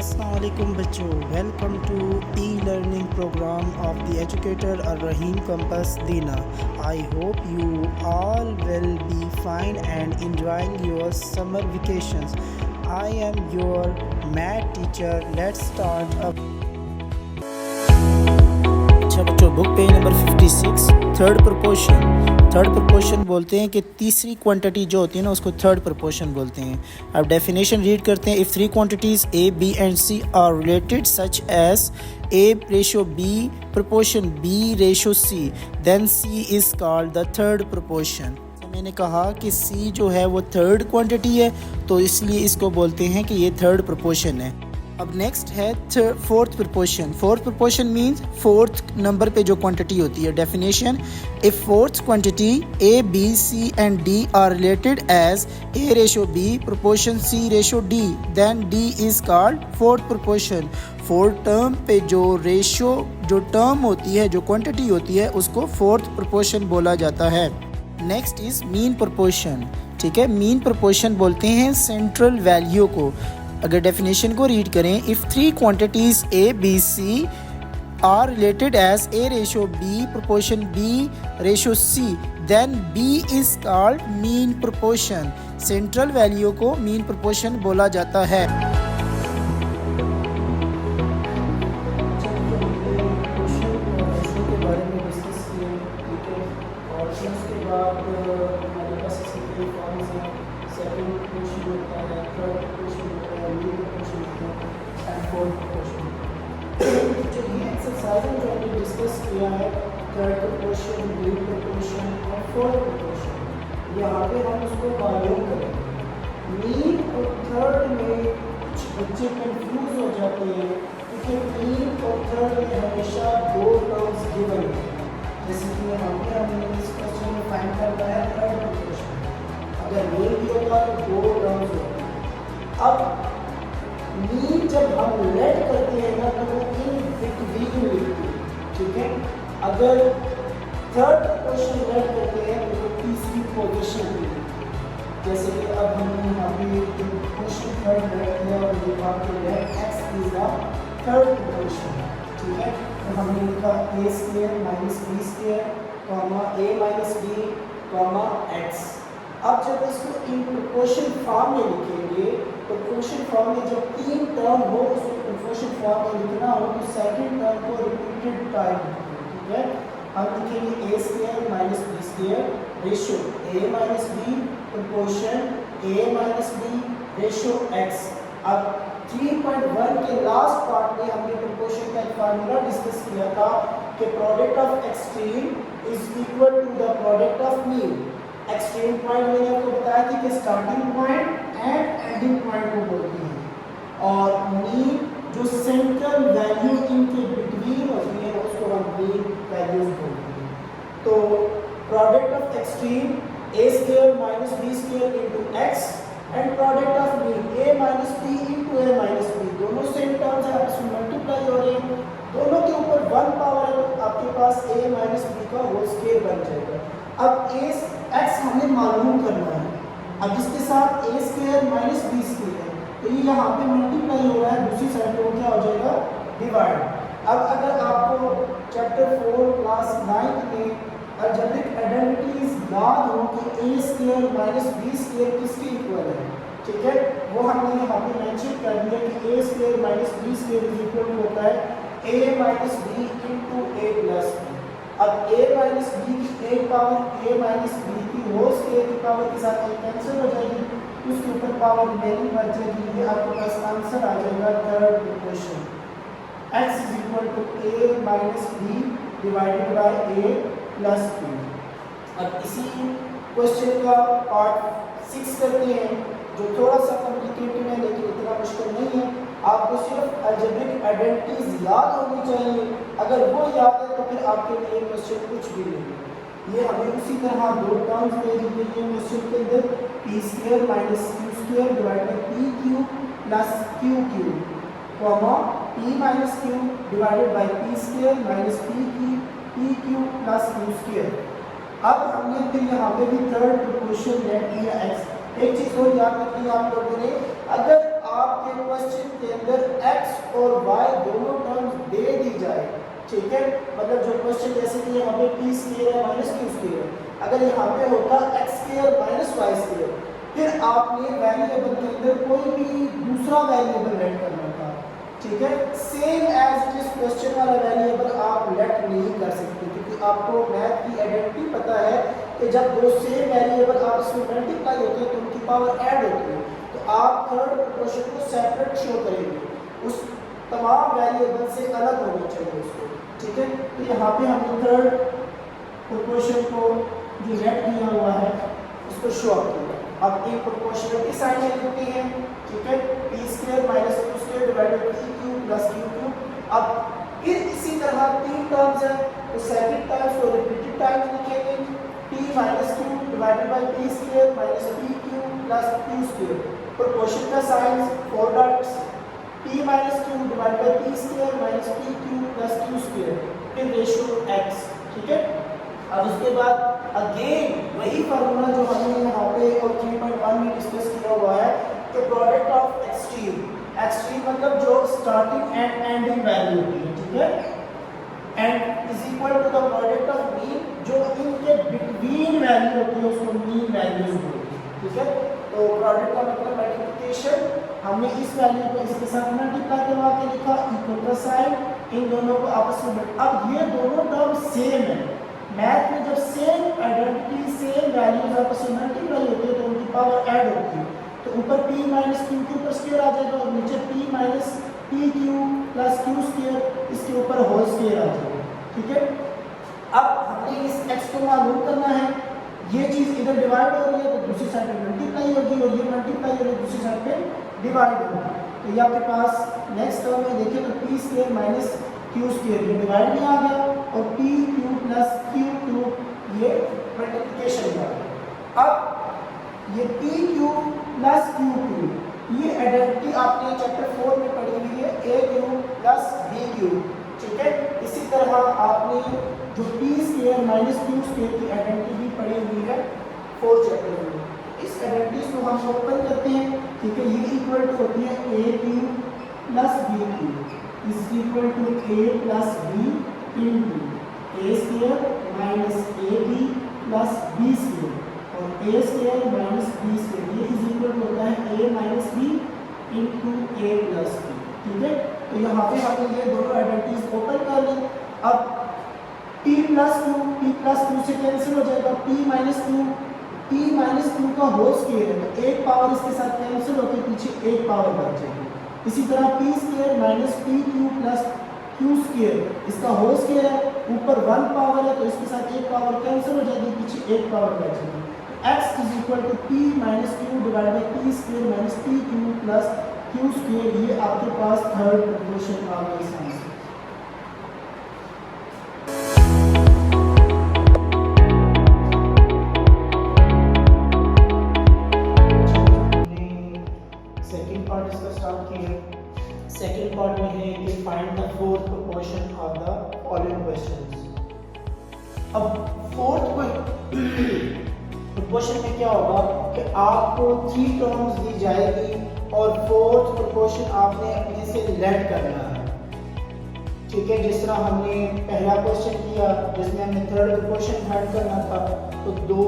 Assalamualaikum बच्चों, welcome to e learning programme of the educator Al-Rahim Campus Dina. I hope you all will be fine and enjoying your summer vacations. I am your math teacher. Let's start up. अच्छा बच्चों, book page number 56, third proportion बोलते हैं कि तीसरी quantity जो होती है ना उसको थर्ड प्रपोर्शन बोलते हैं। अब डेफिनेशन रीड करते हैं। If three quantities A B and C are related such as A ratio B proportion B ratio C then C is called the third proportion. मैंने कहा कि सी जो है वो थर्ड क्वांटिटी है, तो इसलिए इसको बोलते हैं कि ये थर्ड प्रपोर्शन है। अब नेक्स्ट है fourth proportion means fourth number पे जो क्वांटिटी होती है। Definition, if fourth quantity A B C and D are related as A ratio B proportion C ratio D then D is called fourth proportion. Fourth term पे जो term होती है, जो quantity होती है, उसको फोर्थ प्रपोर्शन बोला जाता है। Next is mean proportion. ठीक है, मीन प्रपोर्शन बोलते हैं सेंट्रल वैल्यू को। अगर डेफिनेशन को रीड करें, if three quantities A B C are related as A ratio B proportion B ratio C then B is called mean proportion. Central value को mean proportion बोला जाता है। डिस्कस किया है थर्ड प्रपोर्शन, मीन प्रपोर्शन और fourth proportion. यहाँ पे हम उसको मालूम करेंगे। मीन और थर्ड में कुछ बच्चे कंफ्यूज हो जाते हैं क्योंकि मीन और थर्ड में हमेशा दो टर्म्स गिवन है। जैसे कि हमने इस क्वेश्चन में फाइंड करना है थर्ड प्रपोर्शन, अगर मीन भी होगा तो दो टर्म्स होते हैं। अब मीन जब हम लेट करते हैं ना तो वो इन बिटवीन लिखते हैं। ठीक है, अगर थर्ड प्रपोर्शन लेट करते हैं तो तीसरी पोजीशन पे, जैसे कि अब हमने यहाँ पे क्वेश्चन थर्ड लेट किया और लिखा कि let x is the third proportion. ठीक है, तो हमने लिखा a square minus b square comma a minus b comma x। अब जब इसको इन प्रपोर्शन फॉर्म में लिखेंगे तो क्वेश्चन फॉर्म में जब तीन टर्म हो उसको क्वेश्चन फॉर्म में लिखना हो तो सेकंड टर्म को रिपीटेड टाइम लिखेंगे। ठीक है, हम लिखेंगे a square minus b square ratio a minus b proportion a minus b ratio x। अब 3.1 के लास्ट पार्ट में हमने प्रपोर्शन का एक फार्मूला डिस्कस किया था कि product of extreme is equal to the product of mean. Extreme point मैंने आपको बताया कि starting point and ending point को बोलते हैं, और मीन जो सेंट्रल वैल्यू इनके बिटवीन होती है उसको हम मीन वैल्यूज बोलते हैं। तो product of extreme a square minus b square into x and product of mean a minus b into a minus b, दोनों सेम टर्म्स हैं, आपस में मल्टीप्लाई हो रहे हैं, दोनों के ऊपर 1 पावर है तो आपके पास a माइनस b का होल स्क्वायर बन जाएगा। अब x हमें मालूम करना है। अब इसके साथ a square minus b square है तो ये यहाँ पे मल्टीप्लाई हो रहा है, दूसरी साइड पे वो क्या हो जाएगा, डिवाइड। अब अगर आपको चैप्टर 4 क्लास 9 में अलजेब्रिक आइडेंटिटीज याद हो कि a square minus b square किसके इक्वल है, ठीक है, वो हमने यहाँ पे मेंशन कर दिया कि a square minus b square is equal to होता है a minus b into a plus b। अब a माइनस b की एक पावर a माइनस b की होल स्क्वायर की पावर के साथ कैंसिल हो जाएगी, उसके ऊपर पावर नहीं बच जाएगी। ये आपके पास आंसर आ जाएगा third equation, x is equal to a minus b divided by a plus b। अब इसी क्वेश्चन का पार्ट 6 करते हैं जो थोड़ा सा कॉम्प्लिकेटेड है लेकिन इतना मुश्किल नहीं है। आपको सिर्फ अलजेब्रिक आइडेंटिटीज याद होनी चाहिए, अगर वो याद है तो फिर आपके लिए क्वेश्चन कुछ भी नहीं है। ये हमें उसी तरह दो टर्म्स दे दी गई है क्वेश्चन के अंदर, p square minus q square divided by p Q plus q Q comma p minus q divided by p square minus p Q plus q square. अब हमने फिर यहाँ पे भी थर्ड प्रोपोर्शन लेट किया x। एक चीज और याद रखनी है आप लोगों ने, अगर आपके क्वेश्चन के अंदर x और y दोनों टर्म्स दे दी जाए, ठीक है, मतलब जो क्वेश्चन जैसे कि यहाँ पे p स्क्वायर है माइनस q स्क्वायर, अगर यहाँ पे होता x square minus y square, फिर आपने वेरिएबल के अंदर कोई भी दूसरा वेरिएबल ऐड करना था, ठीक है। Same as it is question वाला वेरिएबल आप लेट नहीं कर सकते, क्योंकि आपको मैथ की आइडेंटिटी पता है कि जब दो सेम वेरिएबल आप इसमें मल्टीप्लाई होते हैं तो उनकी पावर ऐड होती है, तो आप थर्ड प्रोपोर्शन को सेपरेट शो करेंगे, उस तमाम वेरिएबल से अलग होना चाहिए उसको, ठीक है। तो यहाँ पे हमने थर्ड प्रोपोर्शन को जो लेट किया हुआ है उसको शो अप किया। अब एक प्रोपोर्शनलिटी साइन में लिखते हैं, ठीक है, p square minus q square divided by p cube plus q cube. अब फिर इसी तरह तीन टर्म्स है तो सेकंड टाइम्स और रिपीटेड टाइम्स लिखेंगे, p minus q divided by p square minus p cube plus q square. Proportion का sign four dots, p minus q divided by p square minus p cube plus q square, फिर ratio x, ठीक है। अब उसके बाद again वही formula जो हमने यहाँ पे और 3.1 में डिस्कस किया हुआ है कि प्रोडक्ट ऑफ एक्सट्रीम, एक्सट्रीम मतलब जो स्टार्टिंग एंड एंडिंग वैल्यू होती है, ठीक है, and is equal to the product of mean, जो इनके बिटवीन वैल्यू होती है उसको मीन वैल्यूज बोलते हैं, ठीक है। तो प्रोडक्ट का मतलब मल्टीप्लिकेशन, हमने इस वैल्यू को इसके साथ मल्टीप्लाई करवा के लिखा, इक्वल का साइन, इन दोनों को आपस में, अब ये दोनों टर्म सेम है, मैथ में जब सेम आइडेंटिटी सेम वैल्यूज आपस में मल्टीप्लाई होती है तो उनकी पावर ऐड होती है, तो ऊपर p माइनस क्यू के ऊपर स्क्वायर आ जाएगा और नीचे p minus p Q plus q square इसके ऊपर होल स्क्वायर आ जाएगा, ठीक है। अब हमने इस x को मालूम करना है, ये चीज इधर डिवाइड हो रही है तो दूसरी साइड पे मल्टीप्लाई होगी और ये मल्टीप्लाई हो रही है दूसरी साइड पे डिवाइड होगी, तो ये आपके पास नेक्स्ट टर्म में देखें तो p square minus q square ये डिवाइड में आ गया और p Q plus q cube ये मल्टीप्लिकेशन में आ गया। अब ये p cube plus q cube ये आइडेंटिटी आपने चैप्टर 4 में पढ़ी हुई है a cube plus b cube, ठीक है। इसी तरह आपने जो p square minus q square की आइडेंटिटी भी पढ़ी हुई है 4 चैप्टर में, इस आइडेंटिटी को हम ओपन करते हैं, ठीक है। ये इक्वल टू होती है a cube plus b cube is equal to a plus b into a square minus ab plus b square और a square minus b square ये is equal to होता है a minus b into a plus b, ठीक है। तो यहाँ पे हमने ये दोनों आइडेंटिटीज ओपन कर ली। अब p plus q से कैंसिल हो जाएगा, p minus q का होल स्क्वायर है तो एक पावर इसके साथ कैंसिल होकर पीछे एक पावर बच जाएगी। इसी तरह p square minus p Q plus q square इसका होल स्क्वायर है, ऊपर 1 पावर है तो इसके साथ एक पावर कैंसिल हो जाएगी, पीछे एक पावर बचेगी। x is equal to p minus q divide by p square minus p Q plus q square, ये आपके पास थर्ड प्रोपोर्शन आ गया इस आंसर। सेकेंड पार्ट में है कि find the fourth proportion of the following questions. अब fourth proportion में क्या होगा कि आपको 3 टर्म्स दी जाएगी और फोर्थ प्रोपोर्शन आपने अपने से लेट करना है, ठीक है। जिस तरह हमने पहला क्वेश्चन किया जिसमें हमने थर्ड प्रोपोर्शन फाइंड करना था, तो दो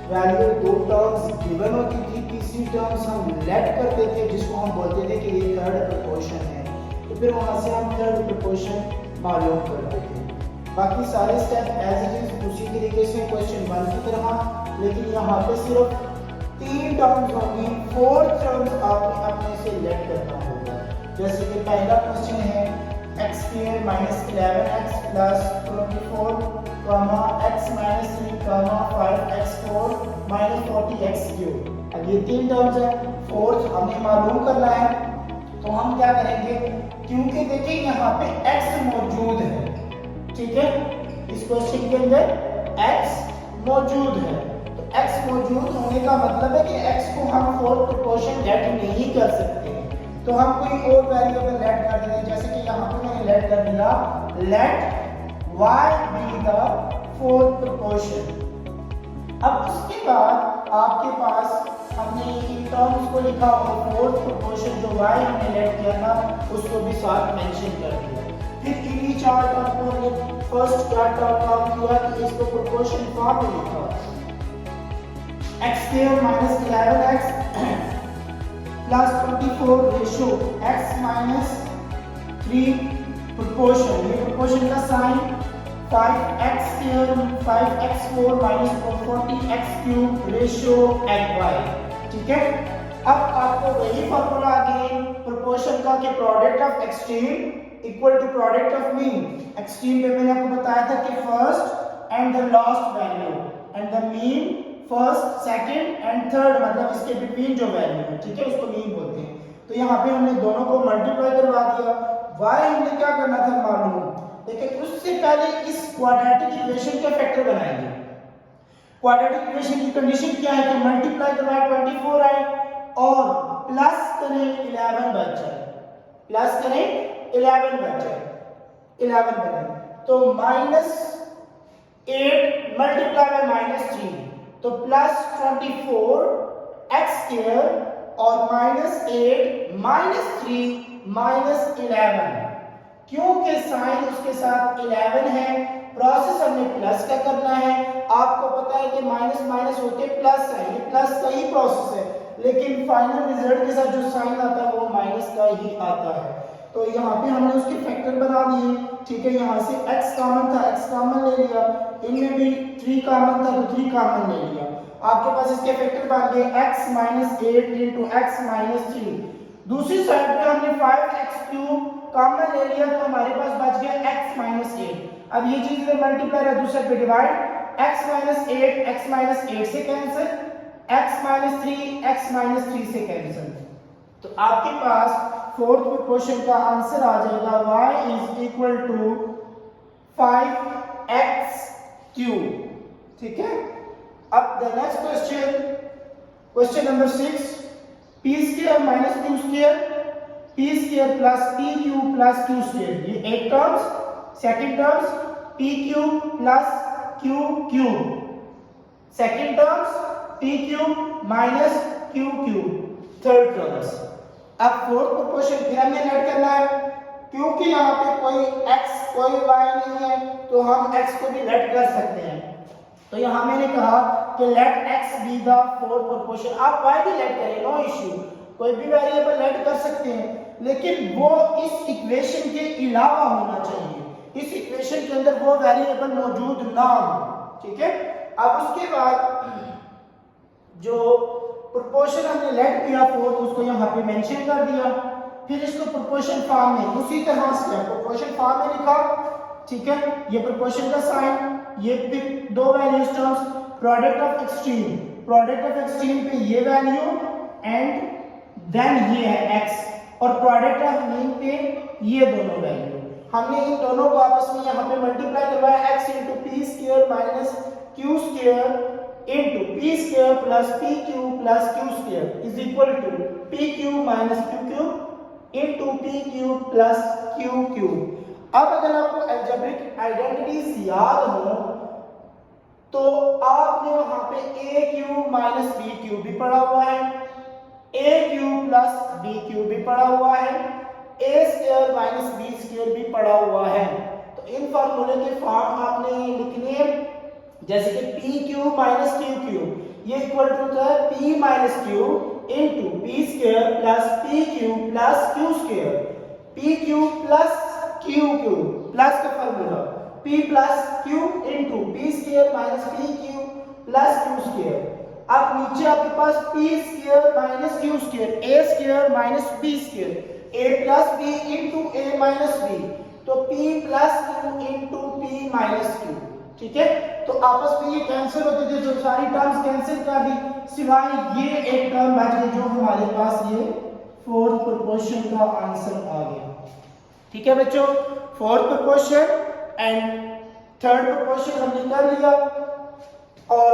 टर्म्स गिवन होती थी, तीसरी टर्म्स हम लेट करते थे जिसको हम बोलते थे कि ये थर्ड प्रोपोर्शन है, तो फिर वहां से हम थर्ड प्रोपोर्शन मालूम करते थे। बाकी सारे स्टेप एज इट इज उसी तरीके से क्वेश्चन 1 की तरह, लेकिन यहाँ पे सिर्फ 3 टर्म्स होंगी, 4 टर्म्स आपने अपने से लेट करना होगा। जैसे कि पहला क्वेश्चन है x square minus 11x plus 24 x minus 3 5x4 minus 40x cube. अब ये 3 टर्म्स है, फोर्थ हमें मालूम करना है, तो हम क्या करेंगे, क्योंकि देखिए यहाँ पे x मौजूद है, ठीक है, इस क्वेश्चन के अंदर x मौजूद है, तो x मौजूद होने का मतलब है कि x को हम फोर्थ प्रोपोर्शन लेट नहीं कर सकते, तो हम कोई और वेरिएबल लेट कर देते हैं। जैसे कि यहाँ पे मैंने लेट कर दिया late y be the fourth proportion। अब उसके बाद आपके पास हमने इन टर्म्स को लिखा और फोर्थ प्रोपोर्शन जो y हमने लेट किया था उसको भी साथ मेंशन कर दिया। फिर इन्हीं चार टर्म को हमने फर्स्ट क्या काम किया कि इसको प्रोपोर्शन फॉर्म में लिखा x square minus 11x plus 24 ratio x minus 3 proportion, ये प्रोपोर्शन का sign 5x square 5x4 minus 40x cube ratio xy। ठीक है, अब आपको वही फॉर्मूला अगेन प्रोपोर्शन का कि product of extreme equal to product of mean. Extreme पे मैंने आपको बताया था कि first and the last value and the mean first second and third, मतलब इसके बिटवीन जो वैल्यू है, ठीक है, उसको मीन बोलते हैं। तो यहाँ पे हमने दोनों को मल्टीप्लाई करवा दिया। y हमने क्या करना था मालूम, लेकिन उससे पहले इस क्वाड्रेटिक इक्वेशन के फैक्टर बनाएंगे। क्वाड्रेटिक इक्वेशन की कंडीशन क्या है कि मल्टीप्लाई करवाए 24 आए और प्लस करें 11 बच जाए, प्लस करें 11 बच जाए, 11 बने तो -8 मल्टीप्लाई बाय -3 तो प्लस 24 x स्क्वायर और -8 -3 -11, क्योंकि साइन उसके साथ 11 है, प्रोसेस हमने प्लस का करना है। आपको पता है कि माइनस माइनस होके प्लस है, ये प्लस का ही प्रोसेस है, लेकिन फाइनल रिजल्ट के साथ जो साइन आता है वो माइनस का ही आता है। तो यहाँ पे हमने उसके फैक्टर बना दिए। ठीक है, यहाँ से x कॉमन था, x कॉमन ले लिया, इनमें भी 3 कॉमन था तो 3 कॉमन ले लिया। आपके पास इसके फैक्टर बन गए x - 8 into x - 3। दूसरी साइड पे हमने 5x क्यूब कॉमन ले लिया तो हमारे पास बच गया x - 8। अब ये चीज इधर मल्टीप्लाई है, दूसरे पे डिवाइड, x - 8 x - 8 से कैंसिल, x - 3 x - 3 से कैंसिल। तो आपके पास फोर्थ प्रोपोर्शन का आंसर आ जाएगा y = 5x क्यूब। ठीक है, अब the next question number 6, p square minus q square, p square plus p cube plus q square, ये एक terms. Second terms p cube plus q cube, second terms p cube minus q cube, third terms. अब fourth proportion फिर हमने late करना है, क्योंकि यहाँ पे कोई x कोई y नहीं है तो हम x को भी लेट कर सकते हैं। तो यहाँ मैंने कहा कि let x be the fourth proportion. आप y भी लेट करें, नो इश्यू, कोई भी वेरिएबल लेट कर सकते हैं, लेकिन वो इस इक्वेशन के अलावा होना चाहिए, इस इक्वेशन के अंदर वो वेरिएबल मौजूद ना हो। ठीक है, अब उसके बाद जो प्रोपोर्शन हमने लेट किया फोर्थ उसको यहाँ पे मेंशन कर दिया, फिर इसको प्रोपोर्शन फॉर्म में उसी तरह से प्रोपोर्शन फॉर्म में लिखा। ठीक है, ये प्रोपोर्शन का साइन, ये फिर दो values terms, product of extreme, product of extreme पे ये वैल्यू एंड देन ये है x, और प्रोडक्ट ऑफ मीन पे ये दोनों वैल्यू। हमने इन दोनों को आपस में यहाँ पे मल्टीप्लाई करवाया, x * p square minus q square into p square plus p cube plus q square is equal to p cube minus q cube into p cube plus q cube। अब अगर आपको अलजेब्रिक आइडेंटिटीज याद हो तो आपने वहां पे a cube minus b cube भी पढ़ा हुआ है, a cube plus b cube भी पढ़ा हुआ है, a square minus b square भी पढ़ा हुआ है। तो इन फार्मूले के फॉर्म आपने लिखने हैं, जैसे कि p cube minus q cube, ये इक्वल टू होता है p minus q into p square plus p cube plus q square, p cube plus q cube plus का formula p plus q into p square minus p cube plus q square. अब नीचे आपके पास p square minus q square, a square minus b square, a plus b into a minus b, तो p plus q into p minus q। ठीक है, तो आपस में ये कैंसिल होते थे, जो सारी टर्म्स कैंसिल कर दी, सिवाय ये एक टर्म बच गई जो हमारे पास ये फोर्थ प्रोपोर्शन का आंसर आ गया। ठीक है बच्चों, fourth proportion and third proportion हमने कर लिया और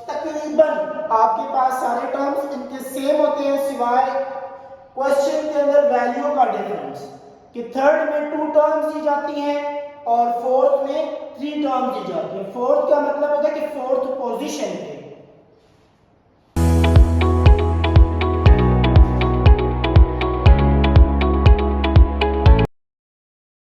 तकरीबन आपके पास सारे टर्म्स इनके सेम होते हैं, सिवाय क्वेश्चन के अंदर वैल्यू का डिफरेंस कि थर्ड में 2 टर्म्स दी जाती हैं और फोर्थ में 3 टर्म्स दी जाती है। फोर्थ का मतलब होता है कि फोर्थ पोजीशन पे,